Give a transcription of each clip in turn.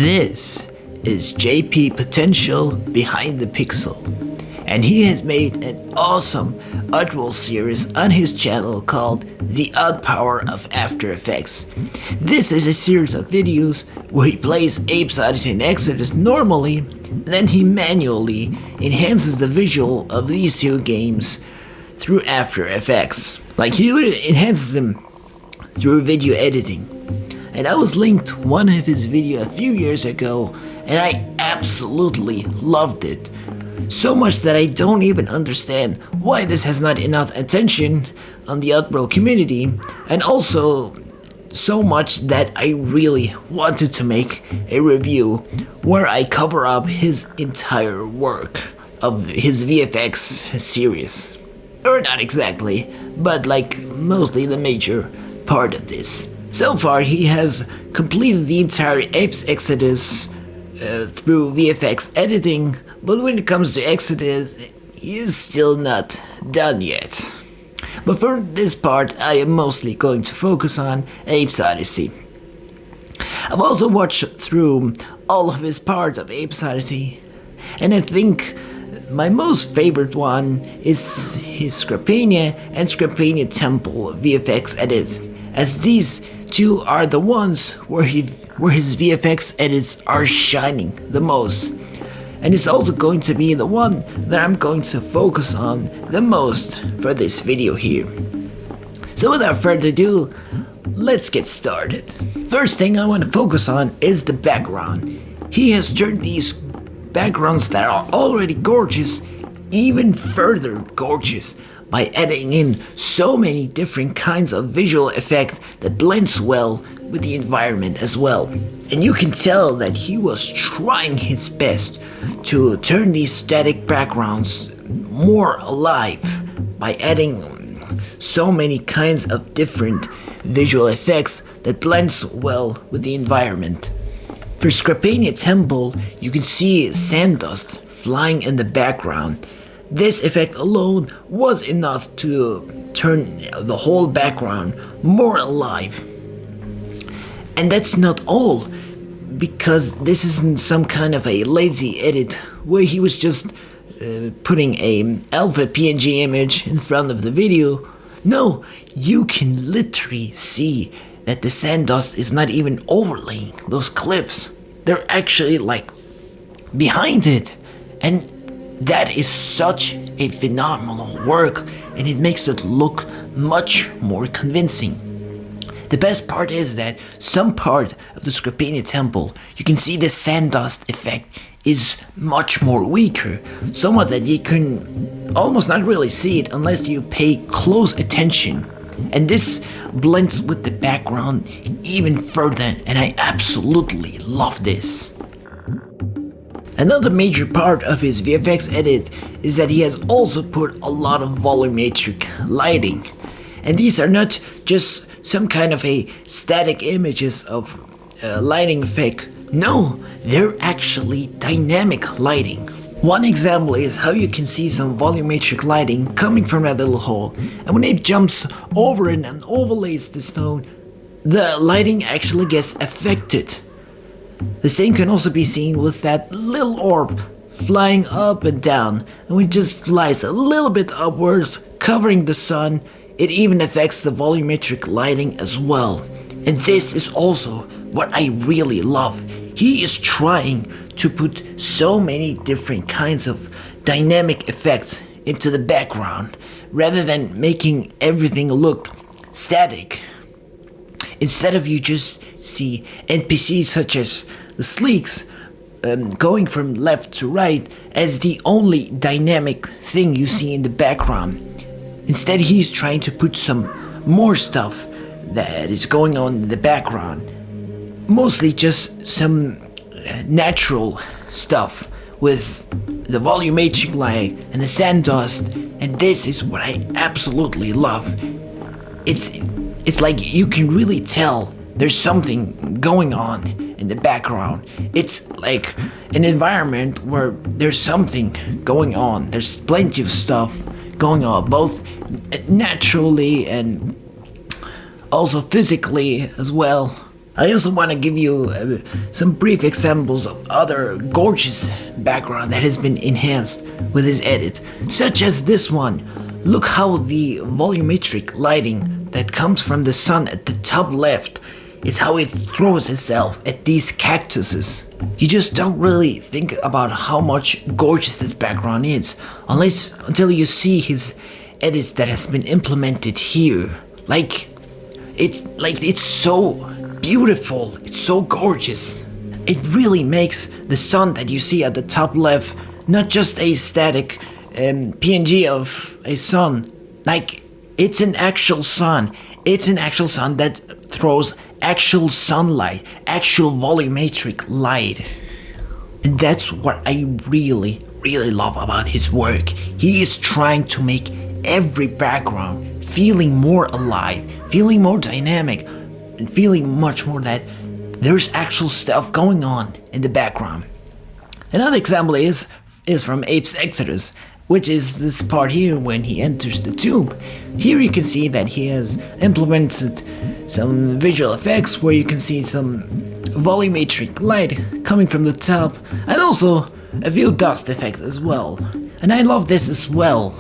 This is JP Potential Behind the Pixel, and he has made an awesome Oddworld series on his channel called The Odd Power of After Effects. This is a series of videos where he plays Apes Odyssey and Exodus normally, and then he manually enhances the visual of these two games through After Effects. Like, he literally enhances them through video editing. And I was linked one of his videos a few years ago, and I absolutely loved it. So much that I don't even understand why this has not enough attention on the Oddworld community, and also so much that I really wanted to make a review where I cover up his entire work of his VFX series. Or not exactly, but like mostly the major part of this. So far, he has completed the entire Apes Exodus through VFX editing, but when it comes to Exodus, he is still not done yet. But for this part, I am mostly going to focus on Apes Odyssey. I've also watched through all of his parts of Apes Odyssey, and I think my most favorite one is his Scrapania and Scrapania Temple VFX edit, as these two are the ones where his VFX edits are shining the most. And it's also going to be the one that I'm going to focus on the most for this video here. So without further ado, let's get started. First thing I want to focus on is the background. He has turned these backgrounds that are already gorgeous even further gorgeous by adding in so many different kinds of visual effect that blends well with the environment as well. And you can tell that he was trying his best to turn these static backgrounds more alive by adding so many kinds of different visual effects that blends well with the environment. For Scrapania Temple, you can see sand dust flying in the background. This effect alone was enough to turn the whole background more alive. And that's not all, because this isn't some kind of a lazy edit where he was just putting a alpha PNG image in front of the video. No, you can literally see that the sand dust is not even overlaying those cliffs. They're actually like behind it, and that is such a phenomenal work, and it makes it look much more convincing. The best part is that some part of the Scrapania Temple, you can see the sand dust effect is much more weaker, so much that you can almost not really see it unless you pay close attention. And this blends with the background even further, and I absolutely love this. Another major part of his VFX edit is that he has also put a lot of volumetric lighting. And these are not just some kind of a static images of lighting effect. No, they're actually dynamic lighting. One example is how you can see some volumetric lighting coming from that little hole, and when it jumps over it and overlays the stone, the lighting actually gets affected. The same can also be seen with that little orb flying up and down, and when it just flies a little bit upwards, covering the sun, it even affects the volumetric lighting as well. And this is also what I really love. He is trying to put so many different kinds of dynamic effects into the background, rather than making everything look static. Instead of you just see NPCs such as the Sleeks going from left to right as the only dynamic thing you see in the background. Instead, he's trying to put some more stuff that is going on in the background. Mostly just some natural stuff with the volumetric light and the sand dust, and this is what I absolutely love. It's like you can really tell there's something going on in the background. It's like an environment where there's something going on. There's plenty of stuff going on, both naturally and also physically as well. I also want to give you some brief examples of other gorgeous background that has been enhanced with his edit, such as this one. Look how the volumetric lighting that comes from the sun at the top left is how it throws itself at these cactuses. You just don't really think about how much gorgeous this background is until you see his edits that has been implemented here. It's so beautiful, it's so gorgeous. It really makes the sun that you see at the top left not just a static PNG of a sun. Like, it's an actual sun. It's an actual sun that throws actual sunlight, actual volumetric light. And that's what I really, really love about his work. He is trying to make every background feeling more alive, feeling more dynamic, and feeling much more that there's actual stuff going on in the background. Another example is from Ape's Exodus, which is this part here when he enters the tomb. Here you can see that he has implemented some visual effects where you can see some volumetric light coming from the top, and also a few dust effects as well. And I love this as well,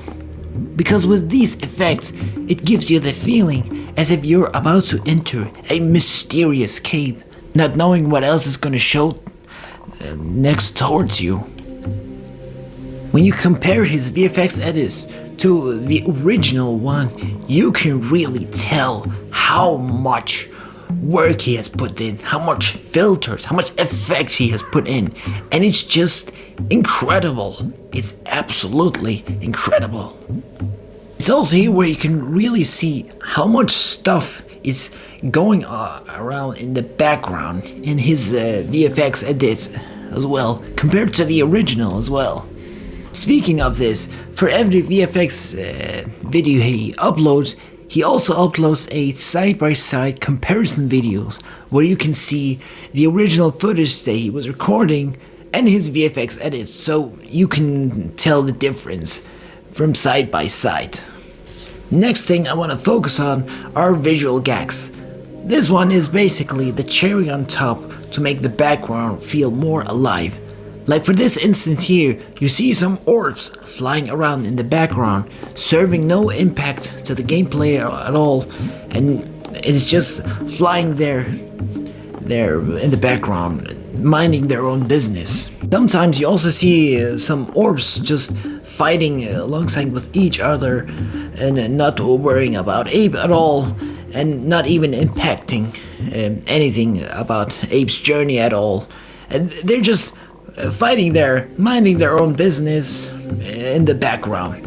because with these effects it gives you the feeling as if you're about to enter a mysterious cave, not knowing what else is gonna show next towards you. When you compare his VFX edits to the original one, you can really tell how much work he has put in, how much filters, how much effects he has put in, and it's just incredible. It's absolutely incredible. It's also here where you can really see how much stuff is going around in the background in his VFX edits as well, compared to the original as well. Speaking of this, for every VFX video he uploads, he also uploads a side-by-side comparison videos where you can see the original footage that he was recording and his VFX edits, so you can tell the difference from side by side. Next thing I want to focus on are visual gags. This one is basically the cherry on top to make the background feel more alive. Like for this instance here, you see some orbs flying around in the background, serving no impact to the gameplay at all, and it's just flying there in the background, minding their own business. Sometimes you also see some orbs just fighting alongside with each other and not worrying about Ape at all, and not even impacting anything about Ape's journey at all. And they're just fighting there, minding their own business in the background.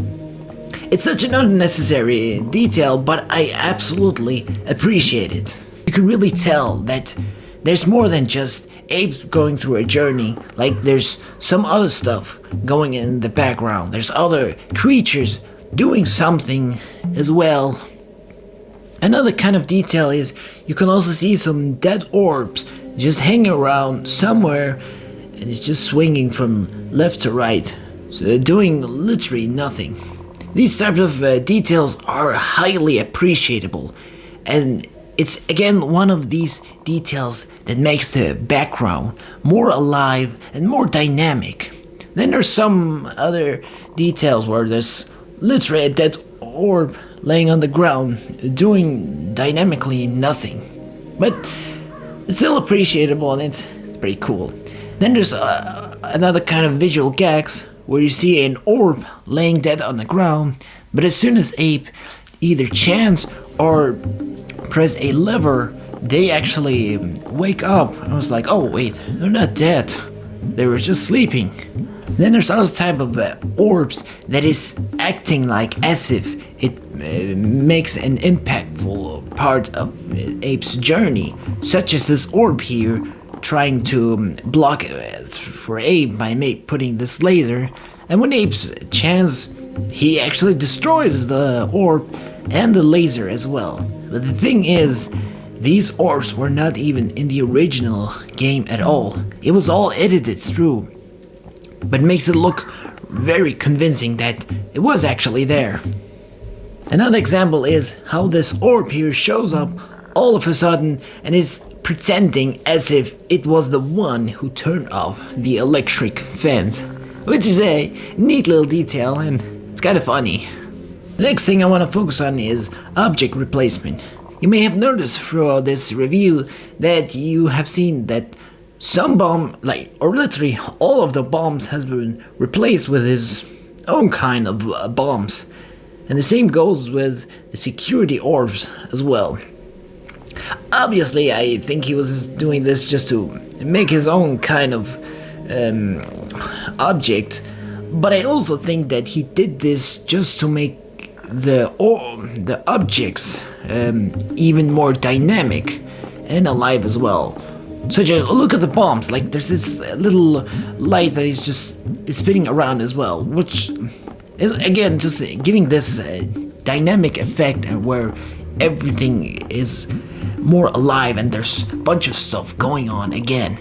It's such an unnecessary detail, but I absolutely appreciate it. You can really tell that there's more than just Ape going through a journey. Like, there's some other stuff going in the background. There's other creatures doing something as well. Another kind of detail is you can also see some dead orbs just hanging around somewhere, and it's just swinging from left to right, so doing literally nothing. These types of details are highly appreciable, and it's again one of these details that makes the background more alive and more dynamic. Then there's some other details where there's literally a dead orb laying on the ground doing dynamically nothing, but it's still appreciable and it's pretty cool. Then there's another kind of visual gags where you see an orb laying dead on the ground, but as soon as Ape either chants or press a lever, they actually wake up. I was like, oh wait, they're not dead, they were just sleeping. Then there's other type of orbs that is acting like as if it makes an impactful part of Ape's journey, such as this orb here trying to block for Ape by putting this laser, and when Ape chants, he actually destroys the orb and the laser as well. But the thing is, these orbs were not even in the original game at all. It was all edited through, but makes it look very convincing that it was actually there. Another example is how this orb here shows up all of a sudden and is pretending as if it was the one who turned off the electric fence, which is a neat little detail and it's kind of funny. The next thing I want to focus on is object replacement. You may have noticed throughout this review that you have seen that some bomb, or literally all of the bombs has been replaced with his own kind of bombs. And the same goes with the security orbs as well. Obviously, I think he was doing this just to make his own kind of object, but I also think that he did this just to make the objects even more dynamic and alive as well. So just look at the bombs, like there's this little light that is just spinning around as well, which is again just giving this dynamic effect and where everything is more alive and there's a bunch of stuff going on again.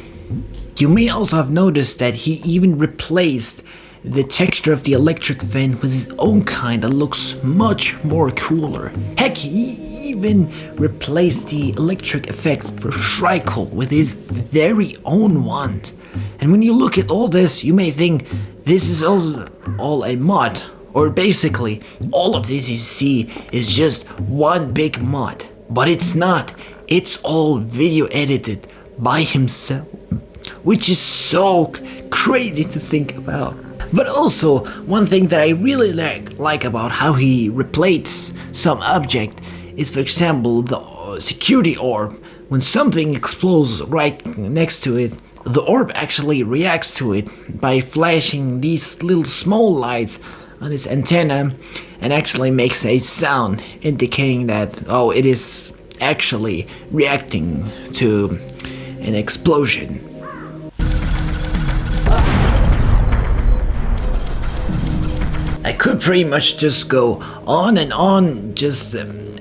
You may also have noticed that he even replaced the texture of the electric fan with his own kind that looks much more cooler. Heck, he even replaced the electric effect for Shrike with his very own one. And when you look at all this, you may think this is all a mod, or basically all of this you see is just one big mod. But it's not. It's all video edited by himself, which is so crazy to think about. But also, one thing that I really like about how he replaced some object is, for example, the security orb. When something explodes right next to it, the orb actually reacts to it by flashing these little small lights on its antenna and actually makes a sound indicating that, oh, it is actually reacting to an explosion. I could pretty much just go on and on just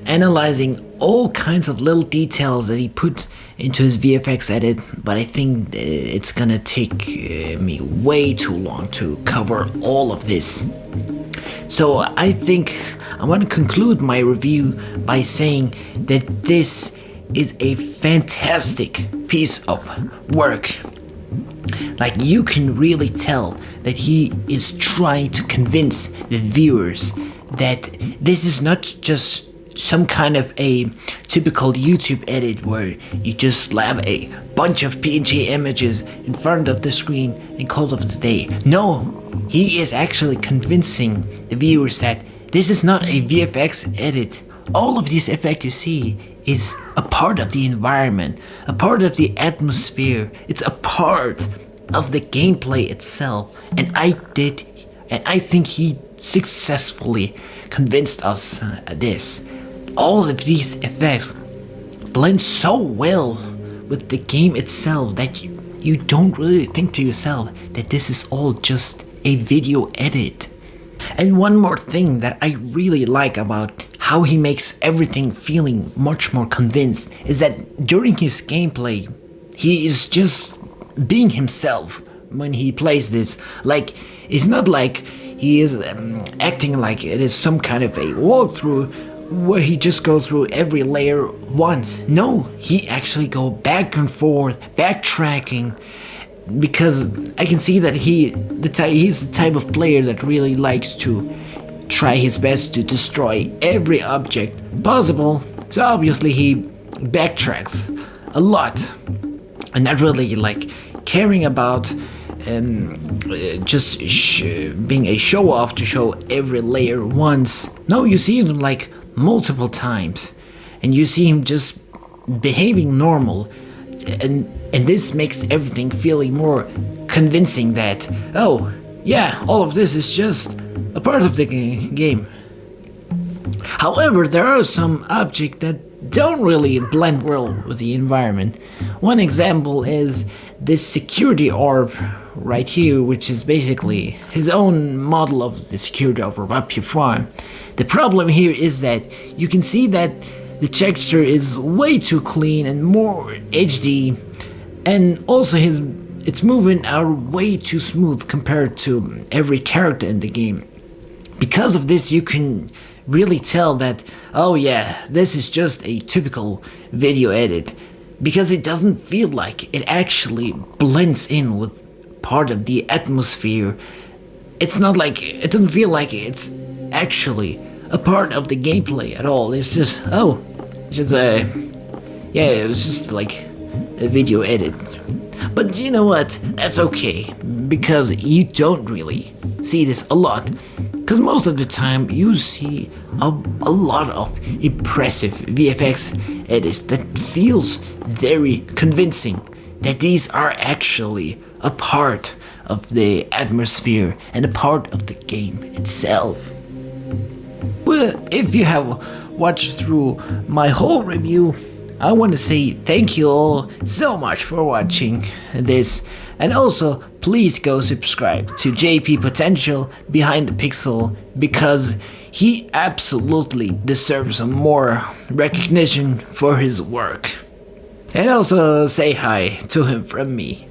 analyzing all kinds of little details that he put into his VFX edit, but I think it's gonna take me way too long to cover all of this. So I think I want to conclude my review by saying that this is a fantastic piece of work. Like, you can really tell that he is trying to convince the viewers that this is not just some kind of a typical YouTube edit where you just slap a bunch of PNG images in front of the screen and call it a day. No, he is actually convincing the viewers that this is not a VFX edit. All of these effects you see is a part of the environment, a part of the atmosphere. It's a part of the gameplay itself, and I think he successfully convinced us this. All of these effects blend so well with the game itself that you don't really think to yourself that this is all just a video edit. And one more thing that I really like about how he makes everything feeling much more convinced is that during his gameplay, he is just being himself when he plays this. Like, it's not like he is acting like it is some kind of a walkthrough where he just goes through every layer once. No, he actually go back and forth, backtracking, because I can see that he's the type of player that really likes to try his best to destroy every object possible. So obviously he backtracks a lot and not really like caring about just being a show off to show every layer once. No, you see him like multiple times and you see him just behaving normal, and this makes everything feeling more convincing that, oh yeah, all of this is just a part of the game. However, there are some objects that don't really blend well with the environment. One example is this security orb right here, which is basically his own model of the security orb up your farm. The problem here is that you can see that the texture is way too clean and more HD, and also its movement are way too smooth compared to every character in the game. Because of this, you can really tell that, oh yeah, this is just a typical video edit, because it doesn't feel like it actually blends in with part of the atmosphere. It's not like, it doesn't feel like it's actually a part of the gameplay at all. It's just, oh, it's just yeah, it was just like a video edit. But you know what, that's okay, because you don't really see this a lot, because most of the time you see a lot of impressive VFX edits that feels very convincing that these are actually a part of the atmosphere and a part of the game itself. Well, if you have watched through my whole review, I want to say thank you all so much for watching this, and also please go subscribe to JP Potential Behind the Pixel, because he absolutely deserves some more recognition for his work. And also say hi to him from me.